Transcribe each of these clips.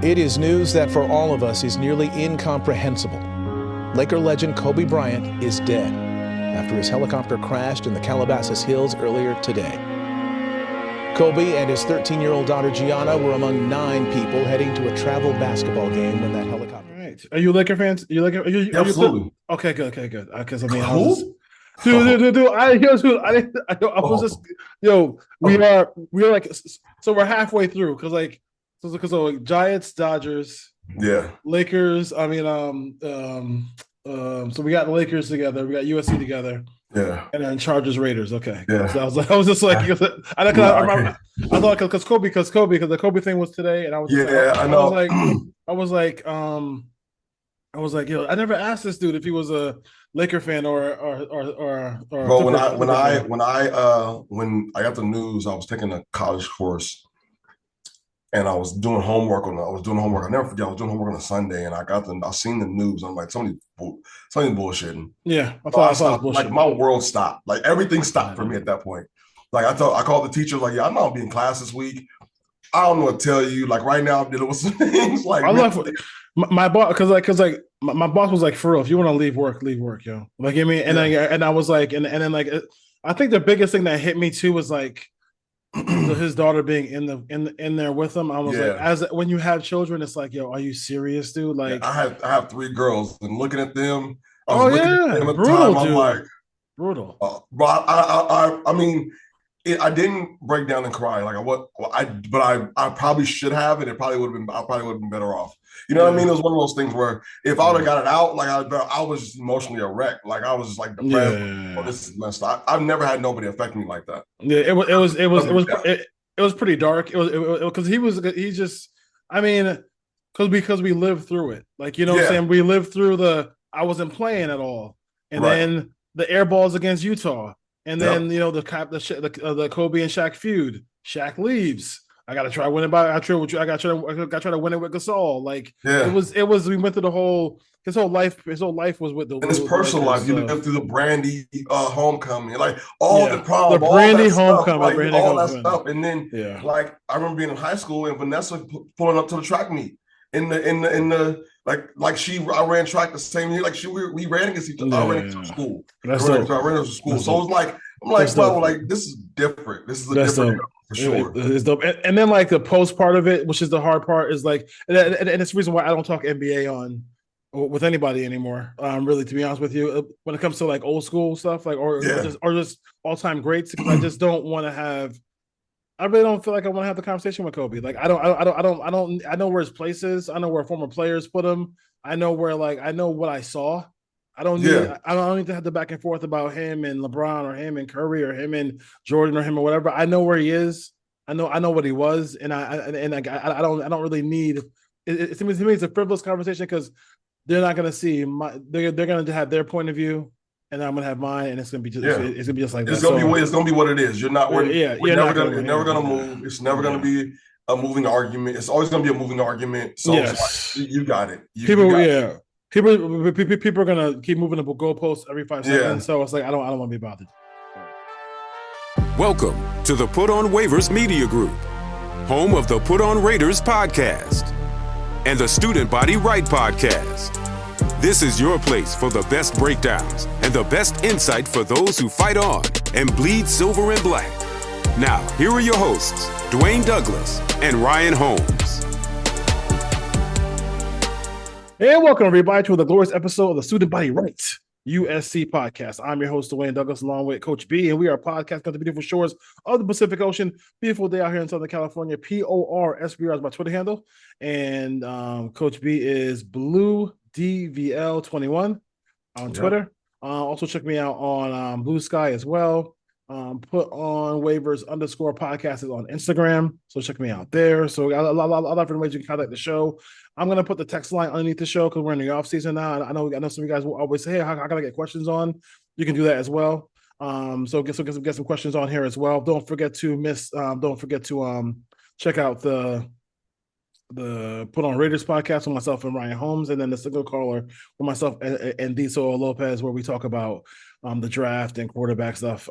It is news that for all of us is nearly incomprehensible. Laker legend Kobe Bryant is dead after his helicopter crashed in the Calabasas Hills earlier today. Kobe and his 13-year-old daughter Gianna were among 9 people heading to a travel basketball game when that helicopter. All right. Are you Laker fans? Absolutely. Okay, good. Because I mean, we're like, so we're halfway through because Giants, Dodgers, Yeah. Lakers. I mean, so we got the Lakers together, we got USC together, Yeah. and then Chargers, Raiders. Okay, Yeah. So I was just like, I thought because the Kobe thing was today, and I was like, yo, I never asked this dude if he was a Laker fan or. Bro, when I got the news, I was taking a college course, and I was doing homework. I never forget. I was doing homework on a Sunday, and I seen the news. I'm like, somebody's bullshitting. Yeah, I thought I bullshitting. Like my world stopped. Like everything stopped for me at that point. Like I called the teacher. Like, yeah, I'm not being in class this week. I don't know what to tell you. Like right now, I'm dealing with some things. Like I left my boss because my boss was like, for real, if you want to leave work, yo. Like I mean, and I was like, and then like, I think the biggest thing that hit me too was like his daughter being in there with him. I was like, when you have children, it's like, yo, are you serious, dude? Like I have 3 girls, and looking at them, brutal, dude. I'm like, brutal. But I mean, I didn't break down and cry I probably should have, and I probably would have been better off. You know what I mean? It was one of those things where if I would have got it out, like I was just emotionally a wreck. Like I was just like depressed. Yeah. Oh, this is messed up. I've never had nobody affect me like that. Yeah, it was pretty dark. It was because because we lived through it. Like, you know what I'm saying? We lived through I wasn't playing at all. And then the air balls against Utah. And then, you know, the Kobe and Shaq feud. Shaq leaves. I got to try winning I got to try to win it with Gasol. Like it was we went through his whole life was with the, and his personal life. You lived through the Brandy homecoming, like all the problems, the Brandy homecoming, that stuff. And then like I remember being in high school and Vanessa pulling up to the track meet in the I ran track the same year. Like we ran against each other. I ran into school. I ran into school. So it was like I'm like, well, like this is different. This is a different for sure. It's dope. And then like the post part of it, which is the hard part, is like, and it's the reason why I don't talk NBA with anybody anymore. Really, to be honest with you, when it comes to like old school stuff, like or just all time greats, because I just don't want to have. I really don't feel like I want to have the conversation with Kobe. Like I know where his place is. I know where former players put him. I know what I saw. I don't need to have the back and forth about him and LeBron or him and Curry or him and Jordan or him or whatever. I know where he is. I know what he was, and I don't really need. To me, it's a frivolous conversation because they're not going to see they're going to have their point of view, and I'm going to have mine, and it's going to be just it's going to be just like that. It's going to be what it is. You're not. We're never going to move. It's never going to be a moving argument. It's always going to be a moving argument. So you got it. People are gonna keep moving the goalposts every 5 seconds, so it's like I don't want to be bothered. Welcome to the Put On Waivers Media Group, home of the Put On Raiders podcast and the Student Body Right podcast. This is your place for the best breakdowns and the best insight for those who fight on and bleed silver and black. Now, here are your hosts, Dwayne Douglas and Ryan Holmes. And welcome, everybody, to the glorious episode of the Student Body Right USC podcast. I'm your host, Dwayne Douglas, along with Coach B, and we are podcasting on the beautiful shores of the Pacific Ocean. Beautiful day out here in Southern California. PORSBR is my Twitter handle, and Coach B is BlueDVL21 on Twitter. Also, check me out on Blue Sky as well. Put on waivers _ podcast is on Instagram, so check me out there. So we got a lot of different ways you can contact the show. I'm gonna put the text line underneath the show because we're in the off season now. I know some of you guys will always say, "Hey, how can I get questions on?" You can do that as well. So get some questions on here as well. Don't forget to check out the Put On Raiders podcast with myself and Ryan Holmes, and then the Signal Caller with myself and Diso Lopez, where we talk about the draft and quarterback stuff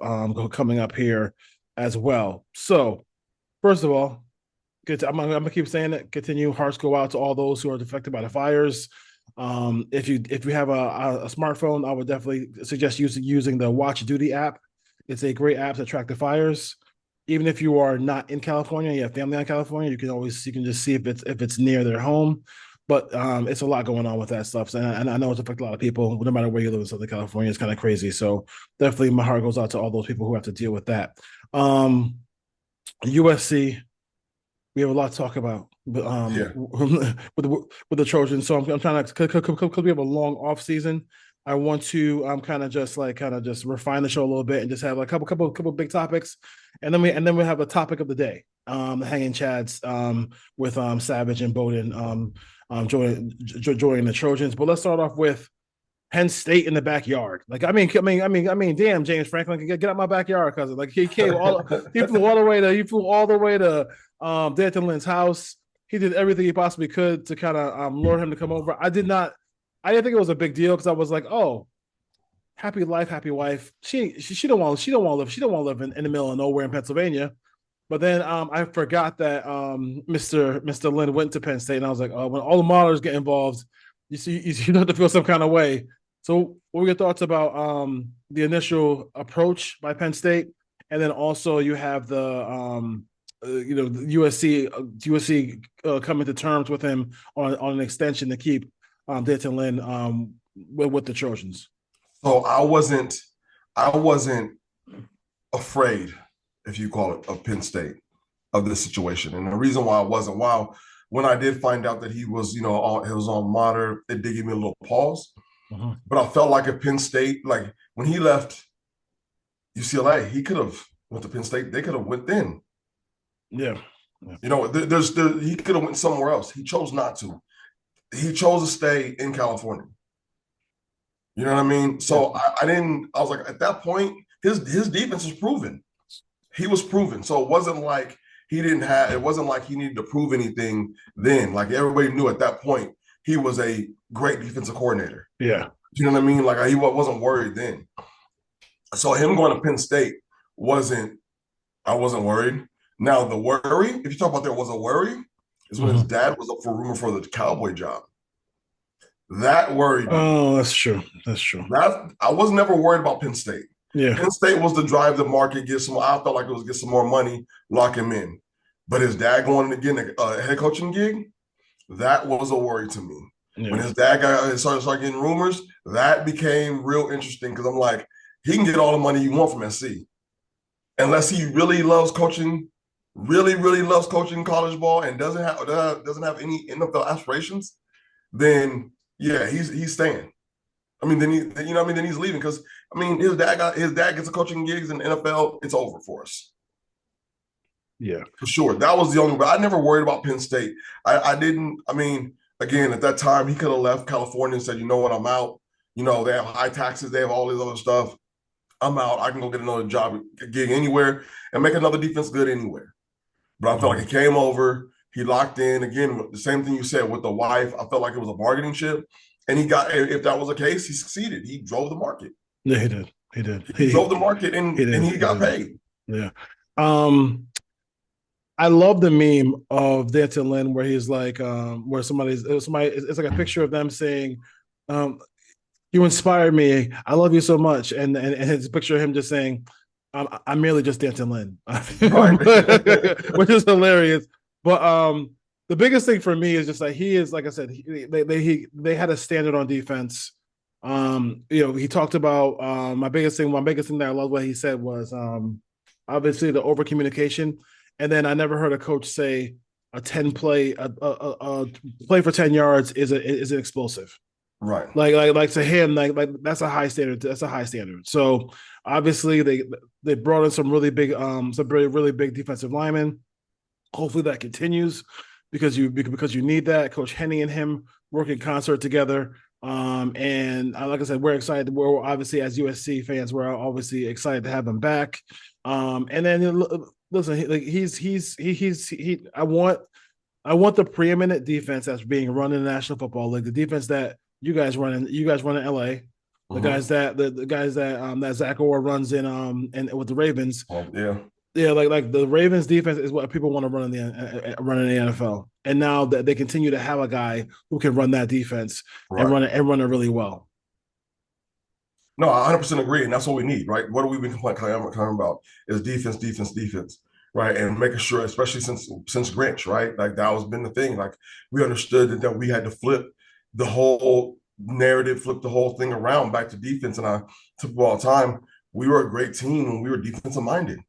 coming up here as well. So, first of all, good. I'm gonna keep saying it. Continue. Hearts go out to all those who are affected by the fires. If you have a smartphone, I would definitely suggest using the Watch Duty app. It's a great app to track the fires. Even if you are not in California, you have family in California, you can just see if it's near their home. But it's a lot going on with that stuff, and I know it's affected a lot of people. No matter where you live in Southern California, it's kind of crazy. So definitely, my heart goes out to all those people who have to deal with that. USC, we have a lot to talk about, but with the Trojans. So I'm trying to, because we have a long off season, I want to kind of just refine the show a little bit and just have a couple big topics, and then we have a topic of the day, the hanging chads with Savage and Bowden joining the Trojans. But let's start off with Penn State in the backyard. Like, I mean, damn, James Franklin, get out my backyard, cousin. Like, he flew all the way to Danton Lynn's house. He did everything he possibly could to kind of lure him to come over. I didn't think it was a big deal, because I was like, oh, happy life, happy wife. She don't want to live in the middle of nowhere in Pennsylvania. But then I forgot that Mr. Lynn went to Penn State, and I was like, oh, when all the modelers get involved, you have to feel some kind of way. So what were your thoughts about the initial approach by Penn State? And then also you have the USC coming to terms with him on an extension to keep Danton Lynn with the Trojans. So I wasn't afraid, if you call it, of Penn State, of this situation. And the reason why I wasn't, when I did find out that he was, he was on Mater, it did give me a little pause. Uh-huh. But I felt like if Penn State, like when he left UCLA, he could have went to Penn State. They could have went then. Yeah. He could have went somewhere else. He chose not to. He chose to stay in California. You know what I mean? So I was like, at that point, his defense was proven. He was proven. So it wasn't like he needed to prove anything then. Like, everybody knew at that point he was a great defensive coordinator. Yeah. You know what I mean? Like, he wasn't worried then. So him going to Penn State I wasn't worried. Now, the worry, if you talk about there was a worry, is when his dad was up for rumor for the Cowboy job. That worried me. Oh, that's true. I was never worried about Penn State. Yeah. Penn State was to drive the market, I felt like it was get some more money, lock him in. But his dad going to get a head coaching gig, that was a worry to me. Yeah. When his dad started getting rumors, that became real interesting, because I'm like, he can get all the money you want from SC. Unless he really loves coaching, really loves coaching college ball and doesn't have any NFL aspirations, then yeah, he's staying. I mean, then he's leaving, because his dad gets a coaching gigs in the NFL. It's over for us. Yeah, for sure. That was the only. But I never worried about Penn State. I didn't. I mean, again, at that time, he could have left California and said, you know what, I'm out. They have high taxes. They have all this other stuff. I'm out. I can go get another job gig anywhere and make another defense good anywhere. But I felt like he came over. He locked in. Again, the same thing you said with the wife. I felt like it was a bargaining chip. And if that was the case, he succeeded. He drove the market. Yeah, he did. He drove the market, and he got paid. Yeah. I love the meme of Danton Lynn where he's like, where somebody, it's like a picture of them saying, you inspired me. I love you so much. And it's a picture of him just saying, I'm merely just Danton Lynn, which is hilarious. But the biggest thing for me is just like, he is, like I said, they had a standard on defense. He talked about my biggest thing that I love what he said was obviously the over communication. And then I never heard a coach say a play for 10 yards is an explosive. Right. Like to him, like that's a high standard. That's a high standard. So obviously they brought in some really big really big defensive linemen. Hopefully that continues because you need that. Coach Henny and him work in concert together. And like I said, we're excited. We're obviously, as USC fans, we're obviously excited to have him back. And then listen, I want the preeminent defense that's being run in the National Football League, the defense that you guys run in LA, the guys that Zach Orr runs in and with the Ravens. Oh, yeah. Yeah, like the Ravens defense is what people want to run in the NFL, and now that they continue to have a guy who can run that defense and Right. run it really well. No, I 100% agree, and that's what we need, right? What have we been complaining about is defense, right? And making sure, especially since Grinch, right? Like that was been the thing. Like we understood that we had to flip the whole narrative, flip the whole thing around back to defense. And I took all the time. We were a great team when we were defensive minded.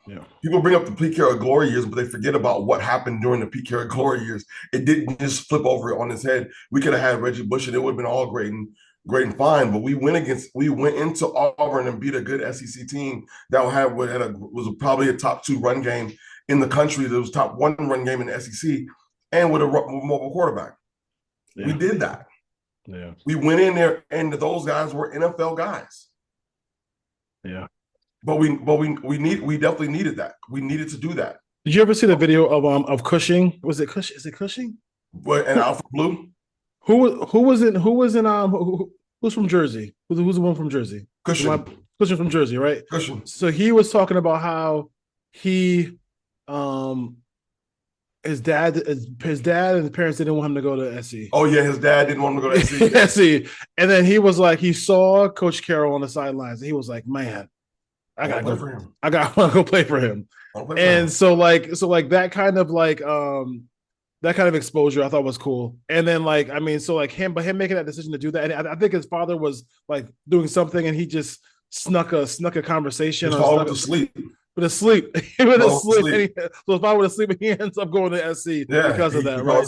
Yeah. People bring up the Pete Carroll glory years, but they forget about what happened during the Pete Carroll glory years. It didn't just flip over on his head. We could have had Reggie Bush, and it would have been all great and fine. But we went into Auburn and beat a good SEC team that was probably a top 2 run game in the country. That was top 1 run game in the SEC, and with a mobile quarterback. Yeah. We did that. Yeah. We went in there, and those guys were NFL guys. Yeah. But we definitely needed that. We needed to do that. Did you ever see the video of Cushing? Was it Cushing? Is it Cushing? And Alfred Blue? Who's from Jersey? Who's the one from Jersey? Cushing from Jersey, right? Cushing. So he was talking about how he his dad and his parents didn't want him to go to SC. Oh yeah, his dad didn't want him to go to SC. SC. And then he was like, he saw Coach Carroll on the sidelines, and he was like, man, I gotta go for him. I want to go play for him. And so that kind of exposure I thought was cool. And then him making that decision to do that. And I think his father was like doing something, and he just snuck a conversation. His father was asleep. So his father was asleep, and he ends up going to SC because of that, right?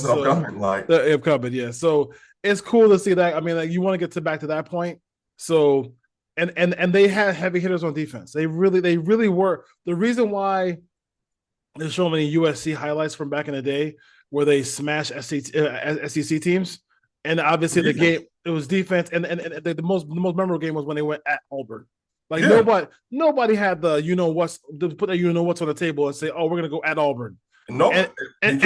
Upcoming, yeah. So it's cool to see that. I mean, like you want to get back to that point. So and they had heavy hitters on defense. They really were. The reason why there's so many USC highlights from back in the day where they smashed SEC teams, and obviously the game, it was defense, and the most memorable game was when they went at Auburn. Like nobody had the put that what's on the table and say, oh, we're gonna go at Auburn. No, and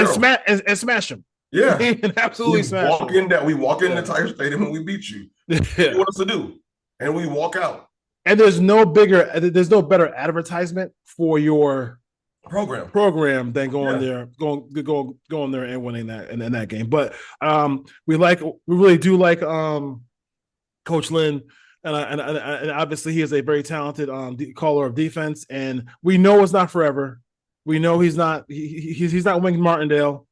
smash them. Yeah, and absolutely smash them. We walk in the Tiger Stadium and we beat you. Yeah. What do you want us to do? And we walk out. And there's no better advertisement for your program than going there and winning that in that game. But we really do like Coach Lynn, and obviously he is a very talented caller of defense, and we know it's not forever. We know he's not Wink Martindale.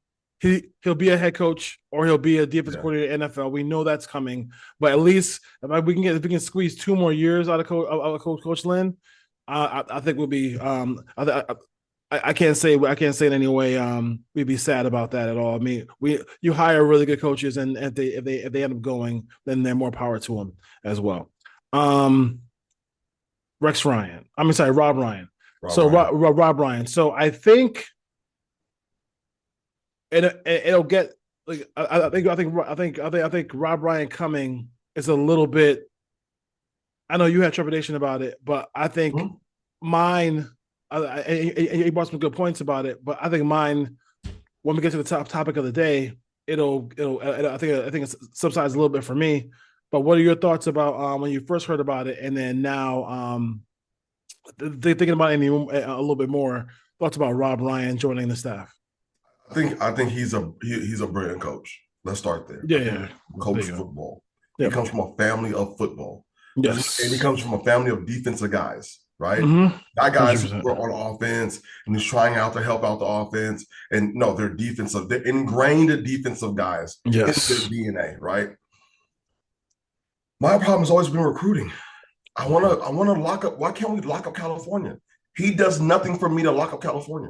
He'll be a head coach or he'll be a defensive coordinator in the NFL. We know that's coming, but at least if we can squeeze 2 more years out of Coach Lynn, I think we'll be. I can't say in any way we'd be sad about that at all. I mean, you hire really good coaches, and if they end up going, then they're more power to them as well. Rob Ryan. Rob Ryan. So I think. And it'll get like I think Rob Ryan coming is a little bit. I know you had trepidation about it, but I think mine. He brought some good points about it, but I think mine. When we get to the top topic of the day, it'll. I think it subsides a little bit for me. But what are your thoughts about when you first heard about it, and then now thinking about it a little bit more? Thoughts about Rob Ryan joining the staff? I think he's a brilliant coach. Let's start there. Yeah. Coach football. He comes from a family of football. Yes. And he comes from a family of defensive guys, right? Mm-hmm. That guys who are on offense and he's trying out to help out the offense. And no, they're defensive. They're ingrained defensive guys. Yes. It's their DNA, right? My problem has always been recruiting. I want to lock up. Why can't we lock up California? He does nothing for me to lock up California.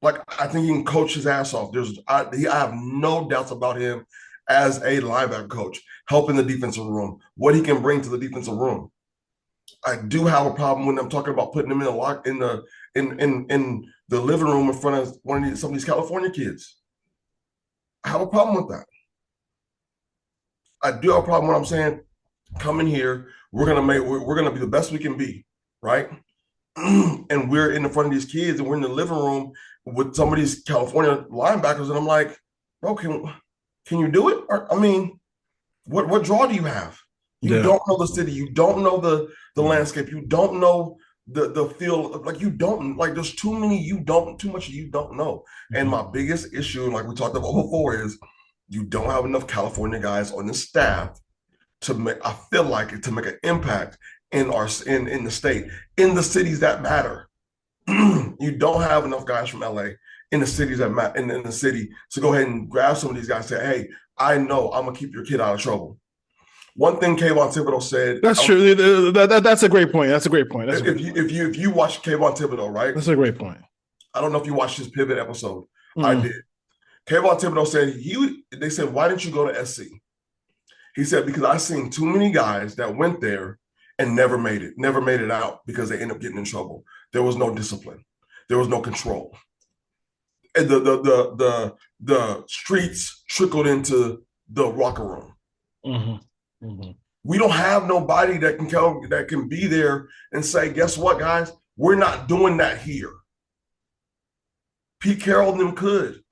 Like, I think he can coach his ass off. I have no doubts about him as a linebacker coach, helping the defensive room, what he can bring to the defensive room. I do have a problem when I'm talking about putting him in the living room in front of some of these California kids. I have a problem with that. I do have a problem when I'm saying, come in here, we're gonna be the best we can be, right? And we're in the front of these kids and we're in the living room with some of these California linebackers, and I'm like, bro, can you do it? Or, I mean, what draw do you have? You don't know the city, you don't know the landscape, you don't know the feel of, like, you don't, like, there's too much you don't know. And my biggest issue, like we talked about before, is you don't have enough California guys on the staff to make, I feel like, to make an impact in the state, in the cities that matter. You don't have enough guys from LA in the cities that matter, in the city, to go ahead and grab some of these guys and say, hey, I know I'm gonna keep your kid out of trouble. One thing Kayvon Thibodeau said. That's true. That's a great point. That's a great point. If you watch Kayvon Thibodeau, right? That's a great point. I don't know if you watched his pivot episode. Mm. I did. Kayvon Thibodeau said they said, why didn't you go to SC? He said, because I seen too many guys that went there and never made it out because they end up getting in trouble. There was no discipline. There was no control. And the streets trickled into the locker room. Mm-hmm. Mm-hmm. We don't have nobody that can be there and say, guess what, guys? We're not doing that here. Pete Carroll and them could.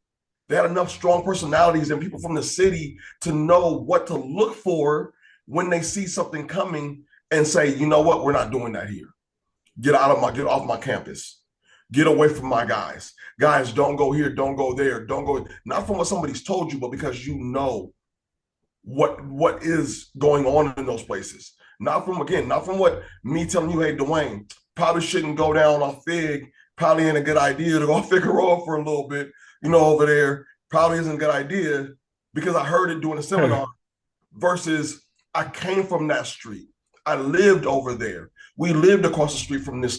They had enough strong personalities and people from the city to know what to look for when they see something coming and say, you know what, we're not doing that here. Get off my campus. Get away from my guys. Guys, don't go here, don't go there, don't go. Not from what somebody's told you, but because you know what is going on in those places. Not from what me telling you, hey, Dwayne, probably shouldn't go down on Fig. Probably ain't a good idea to go Figueroa for a little bit, over there. Probably isn't a good idea because I heard it during a seminar versus I came from that street. I lived over there. We lived across the street from this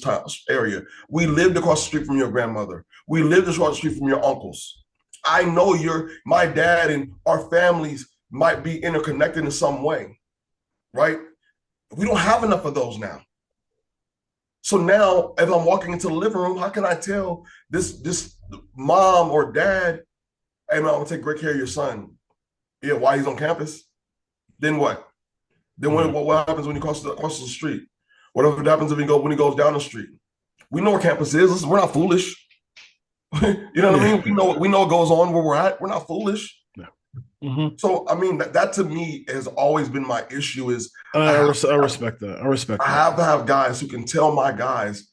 area. We lived across the street from your grandmother. We lived across the street from your uncles. I know my dad and our families might be interconnected in some way, right? We don't have enough of those now. So now, if I'm walking into the living room, how can I tell this mom or dad, hey, man, I'm gonna take great care of your son. Yeah, while he's on campus. Then what? Then what happens when he crosses the street? What happens when he goes down the street? We know where campus is. Listen, we're not foolish. You know what I mean? We know what goes on where we're at. We're not foolish. Yeah. Mm-hmm. So I mean that to me has always been my issue. Is I respect that. I have to have guys who can tell my guys,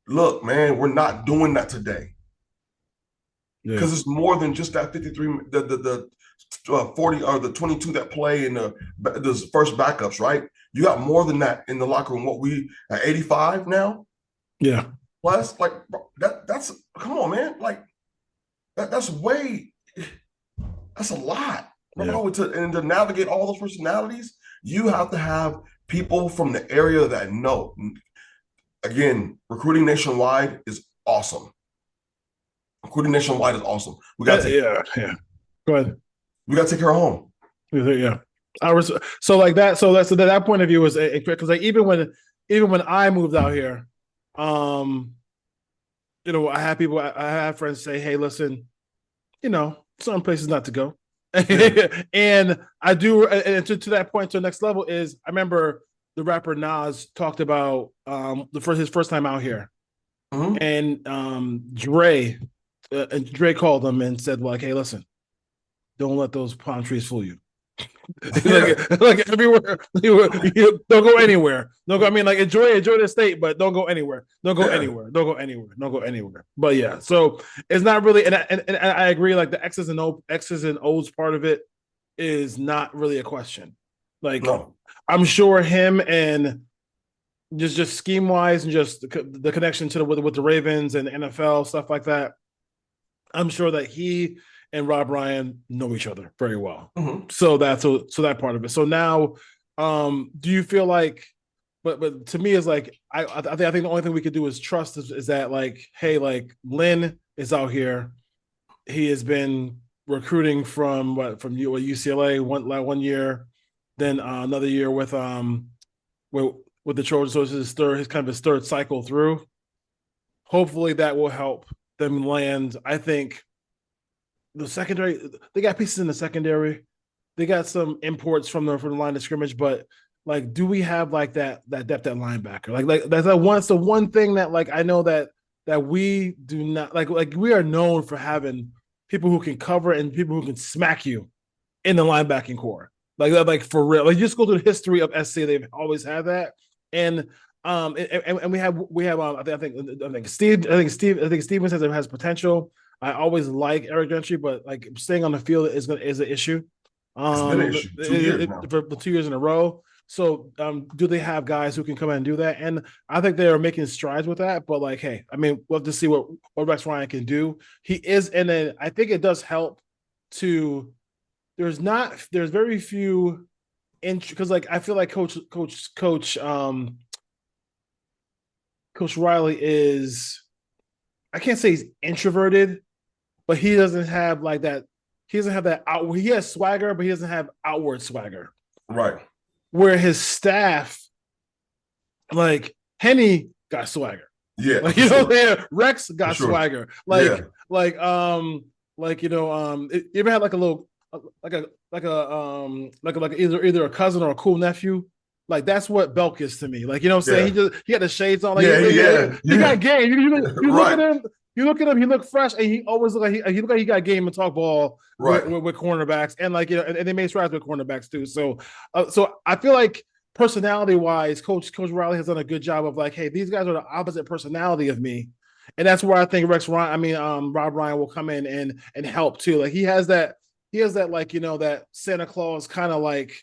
look, man, we're not doing that today. Because it's more than just that 53, the 40 or the 22 that play in the first backups, right? You got more than that in the locker room. What we at 85 now? Yeah. Plus, like that's come on, man. Like that's a lot. Yeah. And to navigate all those personalities, you have to have people from the area that know. Again, recruiting nationwide is awesome. Recruiting nationwide is awesome. We got to Go ahead. We got to take her home. Yeah. So like that. So that point of view is because like even when I moved out here, I have friends say, hey, listen, certain places not to go. And I do, and to that point, to the next level is I remember the rapper Nas talked about his first time out here, and Dre called him and said, like, hey, listen, don't let those palm trees fool you. like everywhere, don't go anywhere. Don't go. I mean, like enjoy the state, but don't go anywhere. Don't go anywhere. But yeah, so it's not really. And I agree. Like the X's and O's part of it is not really a question. Like I'm sure him and just scheme wise and just the connection to with the Ravens and the NFL stuff like that. I'm sure that he and Rob Ryan know each other very well. Mm-hmm. So that part of it. So now, do you feel like, but to me, it's like, I think the only thing we could do is trust is that like, hey, like Lynn is out here. He has been recruiting from UCLA one year, then another year with the Trojans. So this is his third cycle through. Hopefully that will help them land. I think the secondary, they got pieces in the secondary. They got some imports from the line of scrimmage, but like, do we have like that depth at linebacker? Like that's the one thing that like I know that we do not like we are known for having people who can cover and people who can smack you in the linebacking core. Like for real. Like just go to the history of SC, they've always had that. And And we have I think Stevens has potential. I always like Eric Gentry, but like staying on the field is an issue. It's been an issue 2 years now. For 2 years in a row. So do they have guys who can come in and do that? And I think they are making strides with that. But like, hey, I mean, we'll have to see what Rex Ryan can do. He is, and then I think it does help to. There's very few, because like I feel like Coach Riley is, I can't say he's introverted, but he doesn't have like that. He doesn't have that outward. He has swagger, but he doesn't have outward swagger. Right. Where his staff, like Henny, got swagger. Yeah. Like, you know, Rex got swagger. Like, you know, you ever had like a little, like either a cousin or a cool nephew? Like that's what Belk is to me. Like, you know what I'm saying? He had the shades on. Like, he got game. You look at him. You look at him. He looked fresh, and he always look like he got game and talk ball with cornerbacks, and like, you know, and they made strides with cornerbacks too. So I feel like personality wise, Coach Riley has done a good job of like, hey, these guys are the opposite personality of me, and that's where I think Rob Ryan will come in and help too. Like he has that like, you know, that Santa Claus kind of like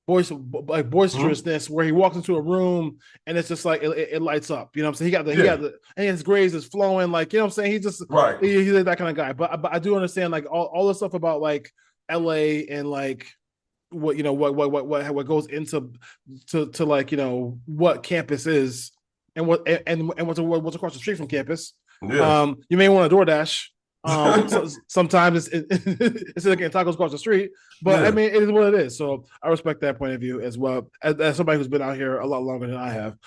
boisterousness where he walks into a room and it's just like it lights up. You know what I'm saying? He got the and his grays is flowing, like, you know what I'm saying? He's just he's like that kind of guy. But I do understand like all the stuff about like LA and like what, you know, what goes into to like, you know, what campus is and what's across the street from campus. Yeah. You may want a DoorDash. Sometimes it's like getting tacos across the street, but I mean, it is what it is. So I respect that point of view as well, as somebody who's been out here a lot longer than I have.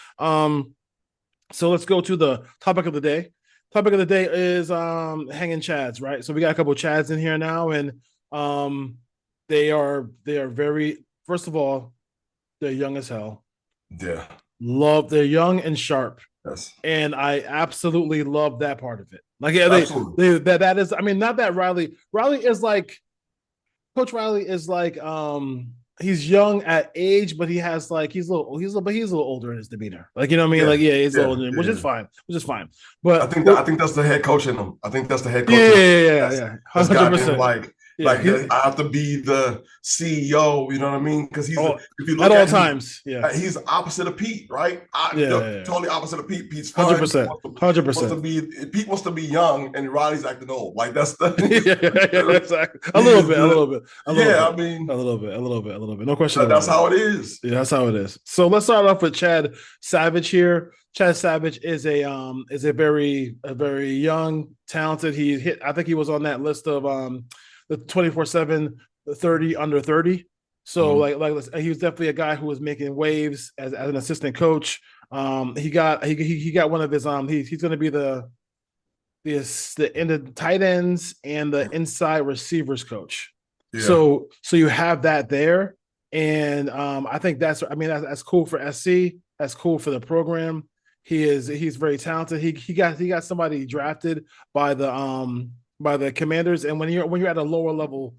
So let's go to the topic of the day. Topic of the day is hanging Chads, right? So we got a couple of Chads in here now, and they are very, first of all, they're young as hell. Yeah, they're young and sharp. Yes. And I absolutely love that part of it. Like, that is, I mean, not that Riley is like, Coach Riley is like, he's young at age, but he has like, he's a little older in his demeanor. Like, you know what I mean? Like, he's older, which is fine. But I think that's the head coach in him. I think that's the head coach. Yeah. 100%. Like I have to be the CEO, you know what I mean? Because he's if you look at all times, he's opposite of Pete, right? Totally opposite of Pete. Pete's 100%. Pete wants to be young, and Riley's acting old. Like that's the exactly. A little bit. I mean, a little bit. No question. That's how it is. Yeah, that's how it is. So let's start off with Chad Savage here. Chad Savage is a very young, talented. I think he was on that list of the 24/7 30 under 30. So like he was definitely a guy who was making waves as an assistant coach. He got one of his he's going to be the tight ends and the inside receivers coach. Yeah. So you have that there, and I think that's cool for SC. That's cool for the program. He's very talented. He got somebody drafted by the Commanders, and when you're at a lower level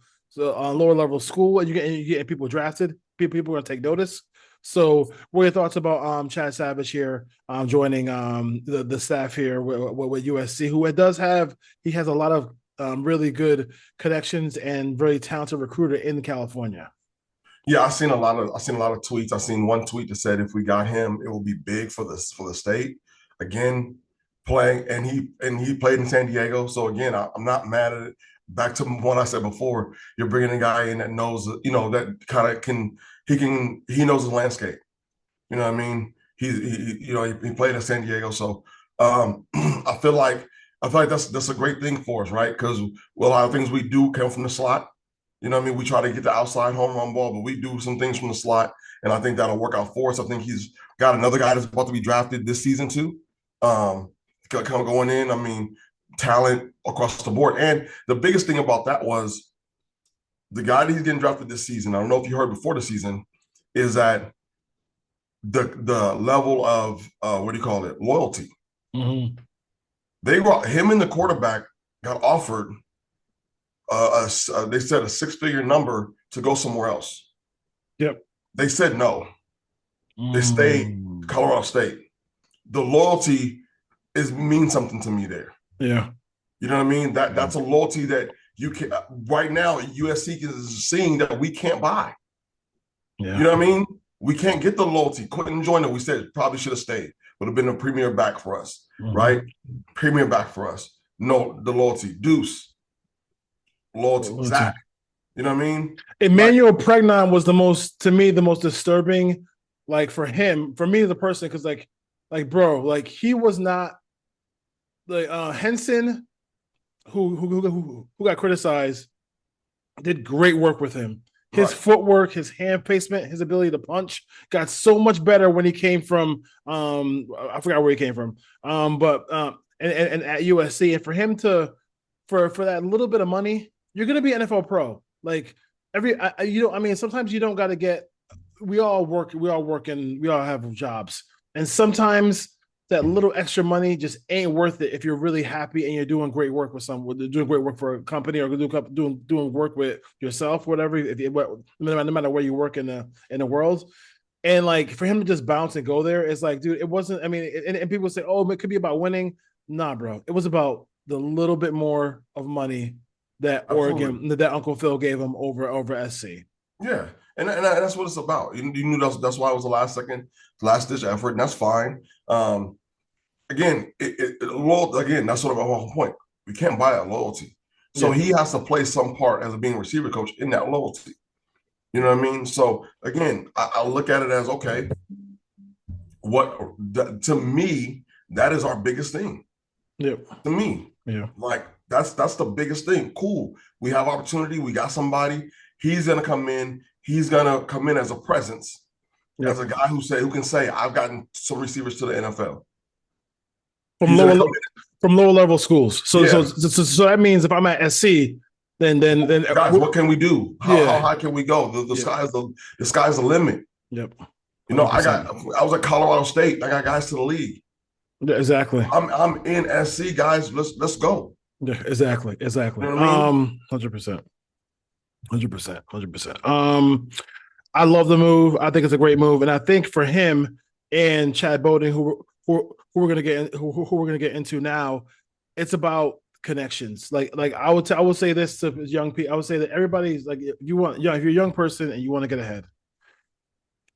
school and you're getting people drafted, people are going to take notice. So, what are your thoughts about Chad Savage here joining the staff here with USC, who he has a lot of really good connections and very talented recruiter in California? Yeah, I've seen a lot of tweets. I've seen one tweet that said if we got him, it will be big for the state. Again, playing, and he played in San Diego. So again, I'm not mad at it. Back to what I said before, you're bringing a guy in that knows, you know, that kind of he knows the landscape. You know what I mean? He played in San Diego. So I feel like that's a great thing for us, right? Because a lot of things we do come from the slot. You know what I mean? We try to get the outside home run ball, but we do some things from the slot, and I think that'll work out for us. I think he's got another guy that's about to be drafted this season too. Kind of going in, I mean, talent across the board. And the biggest thing about that was the guy that he's getting drafted this season, I don't know if you heard before the season, is that the level of loyalty. Mm-hmm. Him and the quarterback got offered they said a 6-figure number to go somewhere else. Yep. They said no. They stayed Colorado State. the loyalty means something to me there. Yeah. You know what I mean? That's a loyalty that you can right now. USC is seeing that we can't buy. Yeah. You know what I mean? We can't get the loyalty. Quentin Joyner, we said probably should have stayed. Would have been a premier back for us, right? Premier back for us. No, the loyalty. Deuce. Loyalty. Zach. You know what I mean? Emmanuel Pregnon was the most disturbing, like for him, for me as a person, because like bro, like he was not like Henson, who got criticized, did great work with him. His footwork, his hand placement, his ability to punch got so much better when he came from I forgot where he came from. But and at USC, and for him to for that little bit of money, you're gonna be NFL pro. Like sometimes you don't gotta get, we all work and we all have jobs. And sometimes that little extra money just ain't worth it if you're really happy and you're doing great work with doing great work for a company, or doing work with yourself, whatever. No matter where you work in the world, and like for him to just bounce and go there, it's like, dude, it wasn't. I mean, and people say, oh, it could be about winning. Nah, bro, it was about the little bit more of money that Oregon, that Uncle Phil gave him over SC. Yeah, and that's what it's about. You knew that's why it was the last ditch effort, and that's fine. Again, that's sort of my whole point. We can't buy that loyalty. So he has to play some part as being a receiver coach in that loyalty. You know what I mean? So again, I look at it as, okay, to me, that is our biggest thing. Yeah. To me. Yeah. Like that's the biggest thing. Cool. We have opportunity. We got somebody. He's gonna come in. He's gonna come in as a presence, as a guy who can say, I've gotten some receivers to the NFL. From lower level schools. So that means if I'm at SC, then guys, what can we do? How high can we go? The sky's the limit. Yep. You know, I was at Colorado State. I got guys to the league. Yeah, exactly. I'm in SC, guys. Let's go. Yeah, exactly. You know what I mean? 100%. I love the move. I think it's a great move, and I think for him and Chad Bowden, who we're gonna get into now, it's about connections. Like I would say this to young people. I would say that everybody's like, if you're a young person and you want to get ahead,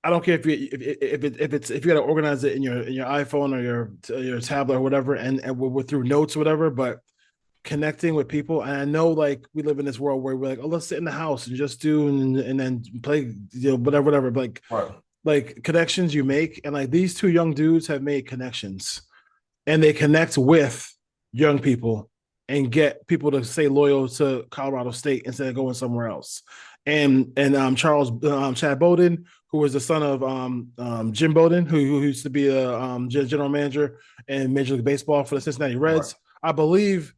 I don't care if you got to organize it in your iPhone or your tablet or whatever, and we're through notes or whatever, but connecting with people. And I know, like, we live in this world where we're like, oh, let's sit in the house and just do and then play, whatever. But like connections you make, and like these two young dudes have made connections, and they connect with young people and get people to stay loyal to Colorado State instead of going somewhere else. And Chad Bowden, who was the son of Jim Bowden, who used to be a general manager in Major League Baseball for the Cincinnati Reds. I believe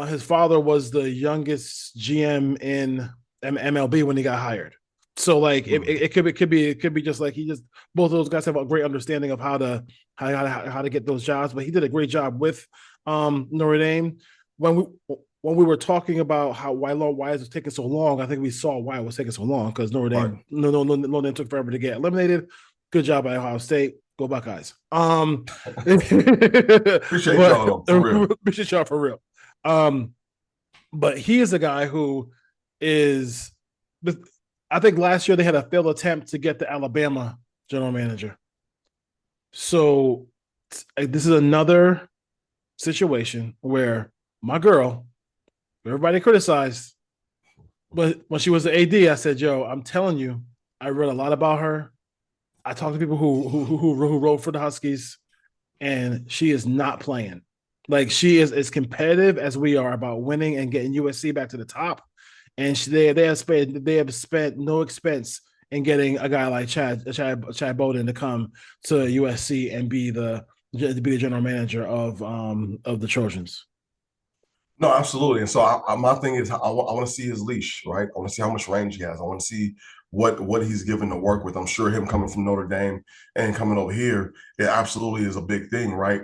his father was the youngest GM in MLB when he got hired. So like it could be just like both of those guys have a great understanding of how to get those jobs. But he did a great job with Notre Dame. When we were talking about why it was taking so long, I think we saw why it was taking so long, because Notre Dame Notre Dame took forever to get eliminated. Good job by Ohio State. Go Buckeyes. Appreciate y'all for real. Appreciate y'all for real. But he is a guy who is, I think last year they had a failed attempt to get the Alabama general manager. So this is another situation where my girl, everybody criticized, but when she was the AD, I said, yo, I'm telling you, I read a lot about her. I talked to people who wrote for the Huskies, and she is not playing. Like, she is as competitive as we are about winning and getting USC back to the top. And they have spent no expense in getting a guy like Chad Bowden to come to USC and be the general manager of the Trojans. No, absolutely. And so my thing is, I want to see his leash, right? I want to see how much range he has. I want to see what he's given to work with. I'm sure him coming from Notre Dame and coming over here, it absolutely is a big thing, right?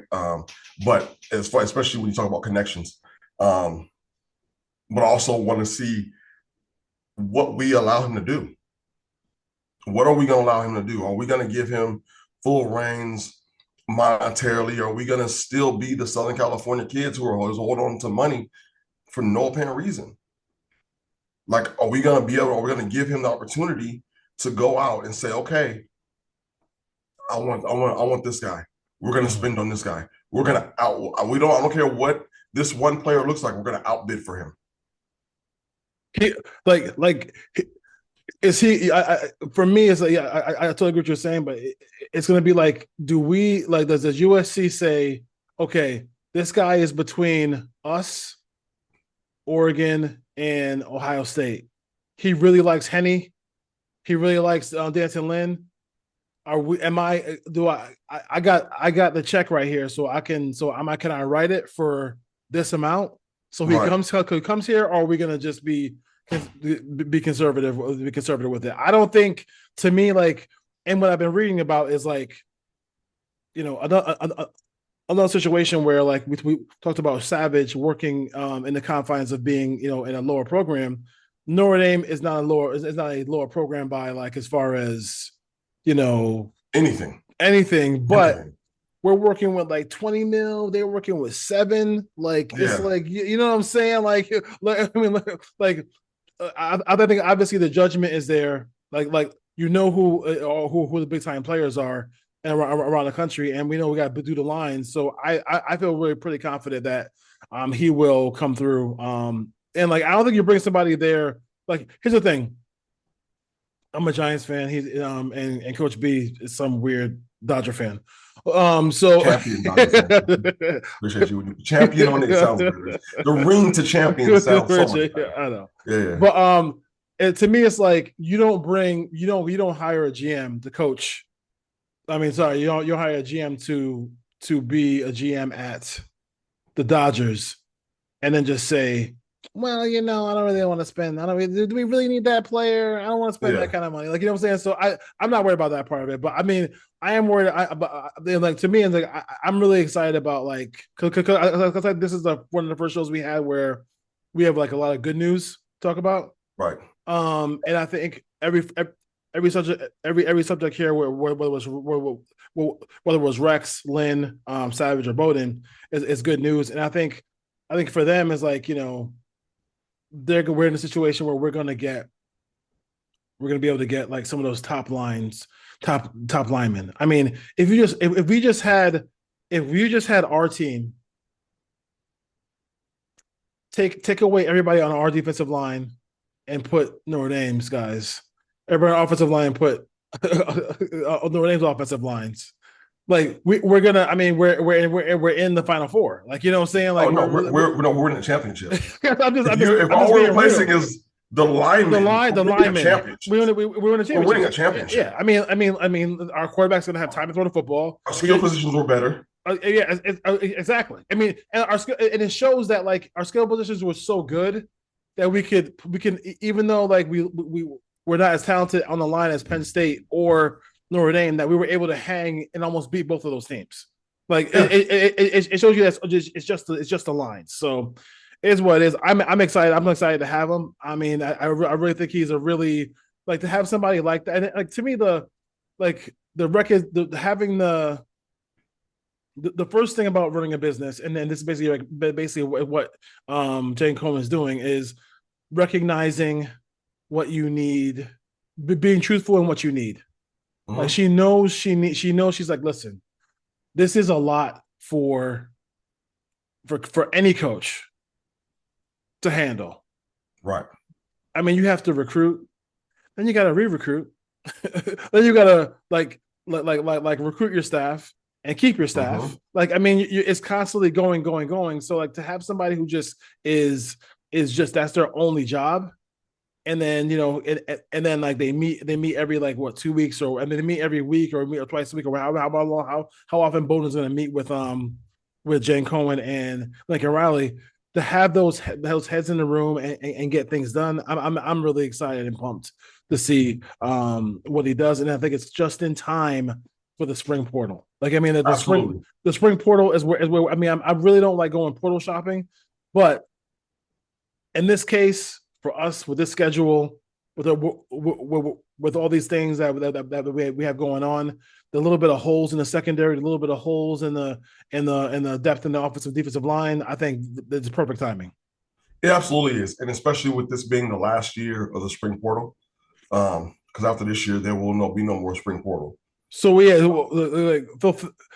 But as far, especially when you talk about connections, but I also want to see what we allow him to do. What are we going to allow him to do? Are we going to give him full reins monetarily? Or are we going to still be the Southern California kids who are always holding on to money for no apparent reason? Like, are we going to give him the opportunity to go out and say, okay, I want this guy. We're going to spend on this guy. We're going to I don't care what this one player looks like. We're going to outbid for him. Is he? For me, it's like, I totally agree with what you're saying, but it's going to be like, does USC say, okay, this guy is between us, Oregon, and Ohio State. He really likes Henny. He really likes Danton Lynn. Can I got the check right here, can I write it for this amount? So he comes here, or are we going to just be conservative with it? I don't think, to me, like, and what I've been reading about is like, another situation where, like, we talked about Savage working in the confines of being, in a lower program. Notre Dame is not a lower program by, like, as far as, anything, but we're working with like 20 mil. They're working with 7. Like, it's like, you know what I'm saying? I think obviously the judgment is there. Like who the big time players are around the country, and we know we got to do the lines. So I feel really pretty confident that he will come through. And like, I don't think you bring somebody there. Like, here's the thing. I'm a Giants fan. He's and Coach B is some weird Dodger fan. So champion Dodger fan. Appreciate you. Champion on it sounds good. The ring to champion sounds so much better. I know. Yeah. But to me, it's like, you don't hire a GM to coach. I mean, sorry, you don't hire a GM to be a GM at the Dodgers, and then just say, well, I don't really want to spend. Do we really need that player? I don't want to spend that kind of money. Like, you know what I'm saying? So I'm not worried about that part of it. But I mean, I am worried. Like, to me, it's like, I'm really excited about, like, because this is one of the first shows we had where we have like a lot of good news to talk about. Right. And I think every subject here, whether it was Rex, Lynn, Savage, or Bowden, is good news. And I think for them is like, we're in a situation where we're going to be able to get like some of those top linemen. I mean, if we just had our team take away everybody on our defensive line and put Notre Dame's guys, everybody on our offensive line, put Notre Dame's offensive lines. Like, we're in the Final Four. Like, you know what I'm saying? Like, we're in the championship. if all we're replacing is the linemen, the linemen, we're in a championship. We're winning a championship. Yeah, I mean, our quarterback's going to have time to throw the football. Our skill positions were better. Exactly. I mean, and it shows that, like, our skill positions were so good that we can, even though, like, we're not as talented on the line as Penn State or Notre Dame, that we were able to hang and almost beat both of those teams. Like, it shows you that it's just the line. So it is what it is. I'm excited. I'm excited to have him. I mean, I really think he's a really, like, to have somebody like that. And, like, to me, the record, having the first thing about running a business, and then this is basically what Jane Coleman is doing, is recognizing what you need, being truthful in what you need. Like, she knows she's like, listen, this is a lot for any coach to handle. Right. I mean, you have to recruit, then you got to re-recruit, then you got to like recruit your staff and keep your staff. Like, I mean, it's constantly going. So, like, to have somebody who just is just, that's their only job. And then, and then, like, they meet every, like, 2 weeks, and then they meet every week or meet or twice a week, or how often Bowden's going to meet with Jane Cohen and Lincoln Riley, to have those heads in the room and get things done. I'm really excited and pumped to see what he does. And I think it's just in time for the spring portal. Like, I mean, the spring portal is where, I mean, I really don't like going portal shopping, but in this case, for us, with this schedule, with all these things that we have going on, the little bit of holes in the secondary, the little bit of holes in the depth in the offensive defensive line, I think it's perfect timing. It absolutely is, and especially with this being the last year of the spring portal, because after this year there will be no more spring portal. So like,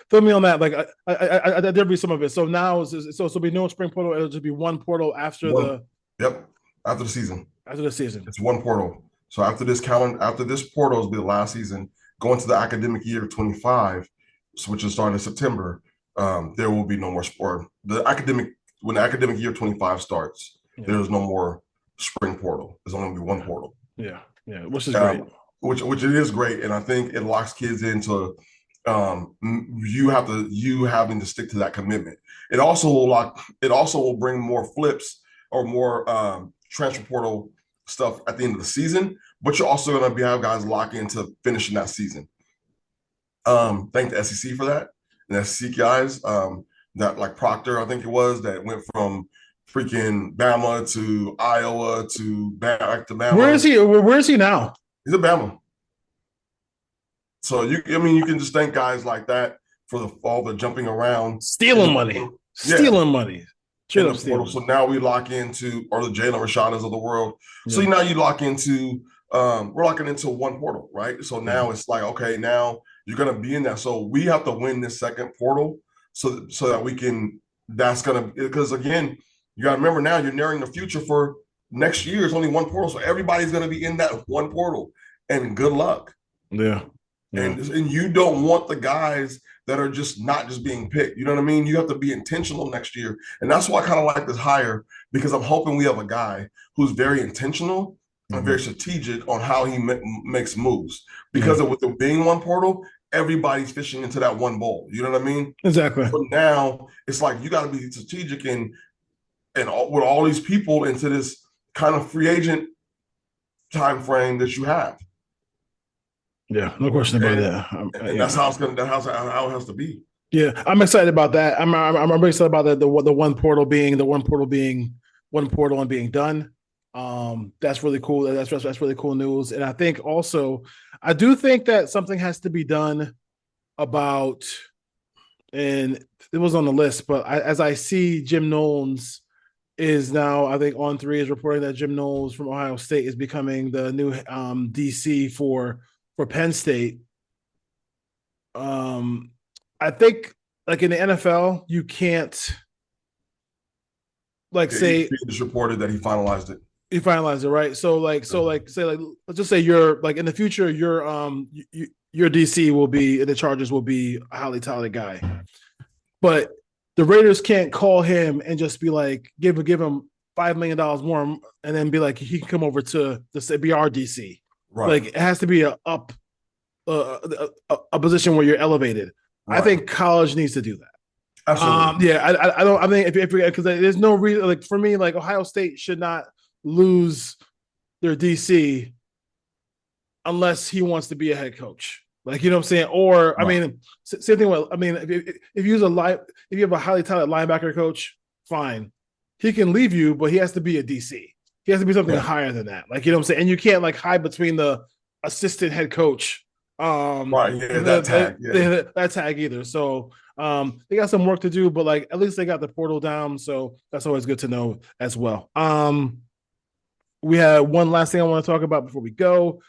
fill me on that. Like I there'll be some of it. So now so be no spring portal. It'll just be one portal after after the season. After the season, it's one portal. So after this portal will be the last season. Going to the academic year 25, which is starting in September, there will be no more sport. When the academic year 25 starts, there's no more spring portal. There's only going to be one portal. Yeah, which is great. Which it is great, and I think it locks kids into you having to stick to that commitment. It also will bring more flips or more transfer portal stuff at the end of the season, but you're also going to have guys lock into finishing that season. Thank the SEC for that. And the SEC guys, that like Proctor, I think it was, that went from freaking Bama to Iowa to back to Bama. Where is he now? He's at Bama. So you can just thank guys like that for all the jumping around, stealing money. So now we lock into, or the Jalen Rashadas of the world. Yeah. So now you lock into, we're locking into one portal, right? So now it's like, okay, now you're going to be in that. So we have to win this second portal so that we can, because again, you got to remember now you're nearing the future for next year. It's only one portal. So everybody's going to be in that one portal, and good luck. Yeah. And you don't want the guys that are just not just being picked. You know what I mean? You have to be intentional next year. And that's why I kind of like this hire, because I'm hoping we have a guy who's very intentional and very strategic on how he makes moves. Because with it being one portal, everybody's fishing into that one bowl. You know what I mean? Exactly. But now it's like you got to be strategic and with all these people into this kind of free agent time frame that you have. Yeah, no question about that. And that's how how it has to be. Yeah, I'm excited about that. I'm really excited about the one portal and being done. That's really cool. That's really cool news. And I think also, I do think that something has to be done about, and it was on the list, but as I see Jim Knowles is now, I think On3 is reporting that Jim Knowles from Ohio State is becoming the new DC for Penn State. I think like in the NFL, you can't say it's reported that he finalized it. He finalized it, right? So let's just say you're like in the future, your DC will be, the Chargers will be a highly talented guy, but the Raiders can't call him and just be like give him $5 million more and then be like he can come over to be our DC. Right. Like it has to be a position where you're elevated. Right. I think college needs to do that. Absolutely. I don't. I mean, because there's no reason. Like for me, like Ohio State should not lose their DC unless he wants to be a head coach. Like you know what I'm saying? Or right. I mean, same thing. With, I mean, if you have a highly talented linebacker coach, fine, he can leave you, but he has to be a DC. He has to be something higher than that. Like you know what I'm saying? And you can't like hide between the assistant head coach. Right, yeah, that tag either. So they got some work to do, but like at least they got the portal down, so that's always good to know as well. We have one last thing I want to talk about before we go.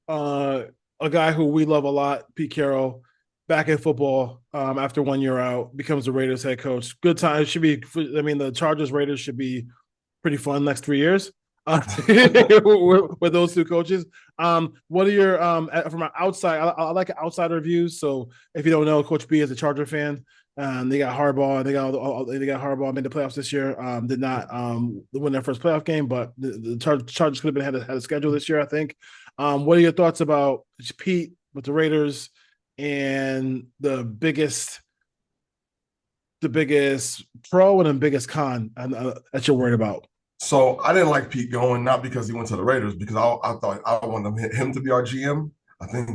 A guy who we love a lot, Pete Carroll, back in football after 1 year out, becomes the Raiders head coach. Good time. It should be. I mean, the Chargers Raiders should be pretty fun next 3 years. With those two coaches. What are your from an outside? I like outsider views. So if you don't know, Coach B is a Charger fan. They got Harbaugh. They got Harbaugh made the playoffs this year. Did not win their first playoff game, but the Chargers could have been had a schedule this year, I think. What are your thoughts about Pete with the Raiders and the biggest pro and the biggest con that you're worried about? So I didn't like Pete going, not because he went to the Raiders, because I thought I wanted him to be our GM. I think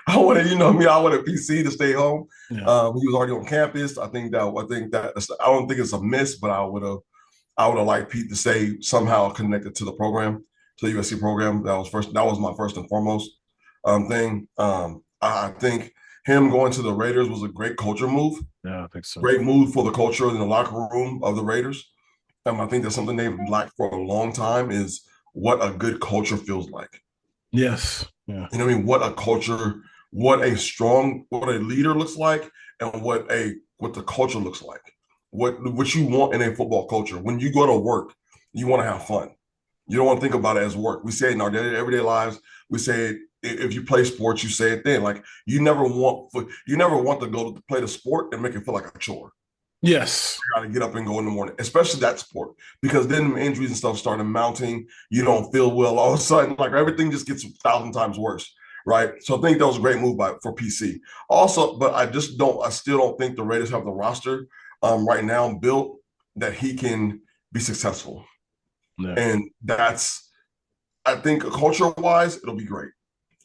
I wanted PC to stay home. Yeah. He was already on campus. I don't think it's a miss, but I would have liked Pete to stay somehow connected to the program. to the USC program. That was my first and foremost thing. I think him going to the Raiders was a great culture move. Yeah, I think so. Great move for the culture in the locker room of the Raiders. I think that's something they've lacked for a long time is what a good culture feels like. Yes. Yeah. You know what I mean? What a culture, what a leader looks like, and what the culture looks like. What you want in a football culture. When you go to work, you want to have fun. You don't want to think about it as work. We say it in our everyday lives. We say it if you play sports, you say it then. Like you never want to go to play the sport and make it feel like a chore. Yes. You got to get up and go in the morning, especially that sport, because then injuries and stuff started mounting. You don't feel well. All of a sudden, like everything just gets 1,000 times worse, right? So I think that was a great move for PC. Also, but I still don't think the Raiders have the roster right now built that he can be successful. Yeah. And I think culture-wise, it'll be great.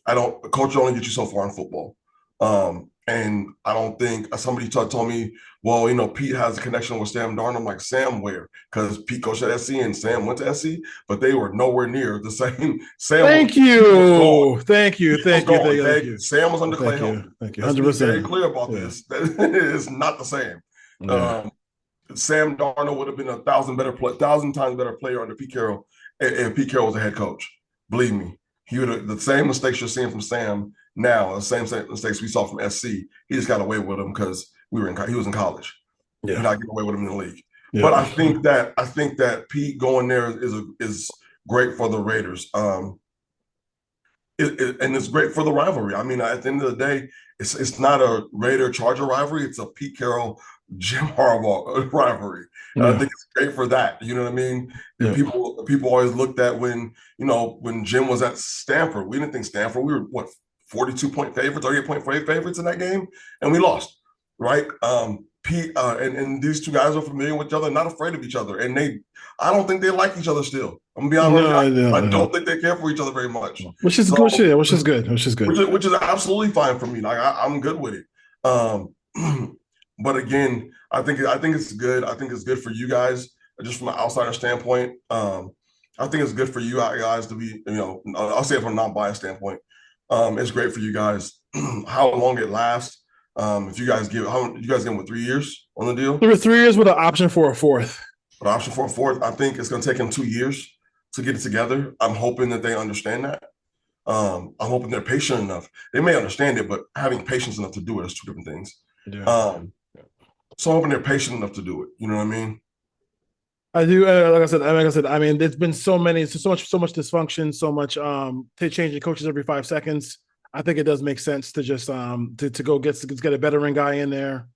Culture only gets you so far in football. And I don't think somebody told me, well, Pete has a connection with Sam Darnold. I'm like, Sam where? Because Pete coached at SC and Sam went to SC, but they were nowhere near the same. Sam. Thank you. Sam was under Clay Helton. Thank you. 100%. Let's be very clear about this. It is not the same. Yeah. Sam Darnold would have been 1,000 times better player under Pete Carroll if Pete Carroll was a head coach. Believe me, he would have the same mistakes you're seeing from Sam now, the same mistakes we saw from SC. He just got away with them because he was in college. Yeah, not getting away with him in the league. Yeah. But I think that Pete going there is great for the Raiders. And it's great for the rivalry. I mean, at the end of the day, it's not a Raider-Charger rivalry. It's a Pete Carroll, Jim Harbaugh rivalry. Yeah. I think it's great for that. You know what I mean? Yeah. People always looked at when Jim was at Stanford. We didn't think Stanford. We were 42-point favorites, 38-point favorites in that game, and we lost. Right? Pete and these two guys are familiar with each other, not afraid of each other, and I don't think they like each other still. I'm gonna be honest. I don't think they care for each other very much. Which is good. Which is good. Which is absolutely fine for me. Like I'm good with it. But again, I think it's good. I think it's good for you guys, just from an outsider standpoint. I think it's good for you guys to be, I'll say it from a non-biased standpoint. It's great for you guys. How long it lasts. If you guys give him 3 years on the deal? There were 3 years with an option for a fourth. An option for a fourth. I think it's going to take him 2 years to get it together. I'm hoping that they understand that. I'm hoping they're patient enough. They may understand it, but having patience enough to do it is two different things. Yeah. So I'm hoping they're patient enough to do it. You know what I mean? I do. Like I said. I mean, there's been so much dysfunction, so much changing coaches every 5 seconds. I think it does make sense to just to go get a veteran guy in there,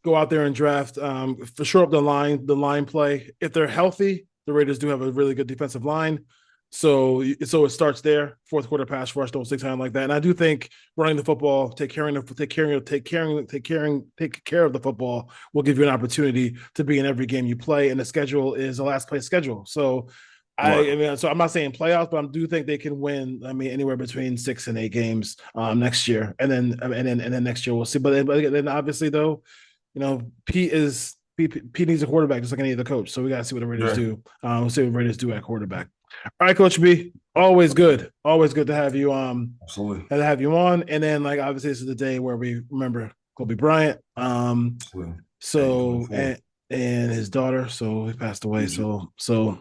go out there and draft for sure up the line play. If they're healthy, the Raiders do have a really good defensive line. So it starts there. Fourth quarter pass rush, don't stick time like that. And I do think running the football, take care of the football will give you an opportunity to be in every game you play. And the schedule is a last place schedule. So so I'm not saying playoffs, but I do think they can win. I mean, anywhere between 6 and 8 games next year, and then next year we'll see. But then obviously though, Pete needs a quarterback just like any other coach. So we got to see what the Raiders do. We'll see what the Raiders do at quarterback. All right, Coach B, always good to have you. Absolutely, to have you on. And then obviously this is the day where we remember Kobe Bryant. So and his daughter. So he passed away. Mm-hmm. So.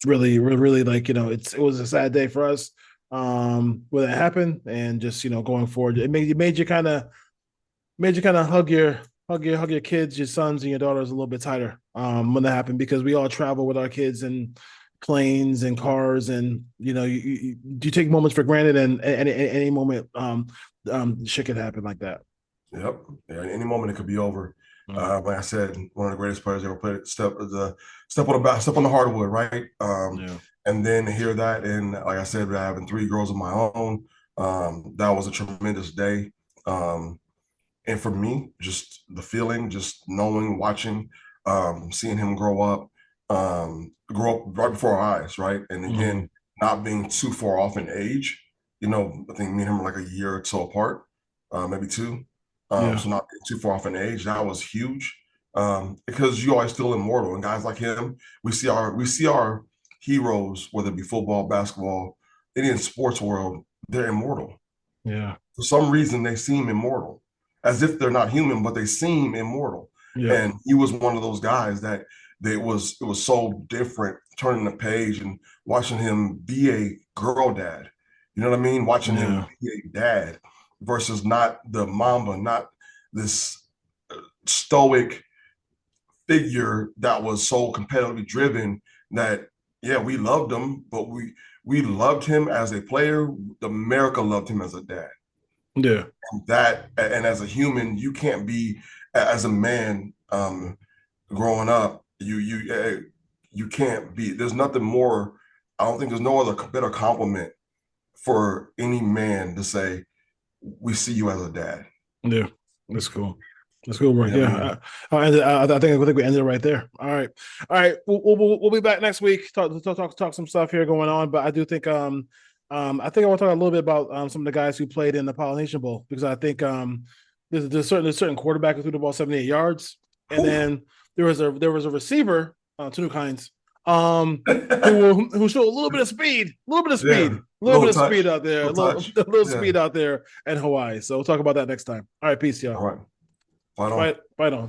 Really, it was a sad day for us when that happened, and just going forward, it made you kind of hug your kids, your sons, and your daughters a little bit tighter when that happened, because we all travel with our kids and planes and cars, and you take moments for granted, and any moment shit could happen like that. Yep. Yeah, any moment it could be over. Like I said, one of the greatest players ever played. Step on the hardwood, right? And then to hear that, and like I said, having 3 girls of my own, that was a tremendous day. And for me, just the feeling, just knowing, watching, seeing him grow up right before our eyes, right? And again, not being too far off in age. I think me and him are like a year or so apart, maybe 2. So not being too far off in age, that was huge, because you always feel immortal. And guys like him, we see our heroes, whether it be football, basketball, any in the sports world, they're immortal. Yeah. For some reason, they seem immortal, as if they're not human, but they seem immortal. Yeah. And he was one of those guys that it was so different turning the page and watching him be a girl dad. You know what I mean? Watching him be a dad versus not the Mamba, not this stoic figure that was so competitively driven that, yeah, we loved him, but we loved him as a player. America loved him as a dad. Yeah. And as a human, you can't be, as a man growing up, you can't be, there's nothing more, I don't think there's no other better compliment for any man to say, we see you as a dad. Yeah, that's cool. That's cool work. Yeah, I think we ended it right there. All right. We'll be back next week. Talk some stuff here going on. But I do think I think I want to talk a little bit about some of the guys who played in the Polynesian Bowl, because I think there's certain quarterback who threw the ball 78 yards, and then there was a receiver, Tunuk Hines, who showed a little bit of speed, speed out there, a little speed out there in Hawaii. So we'll talk about that next time. All right, peace, y'all. All right. Fight on. Fight on.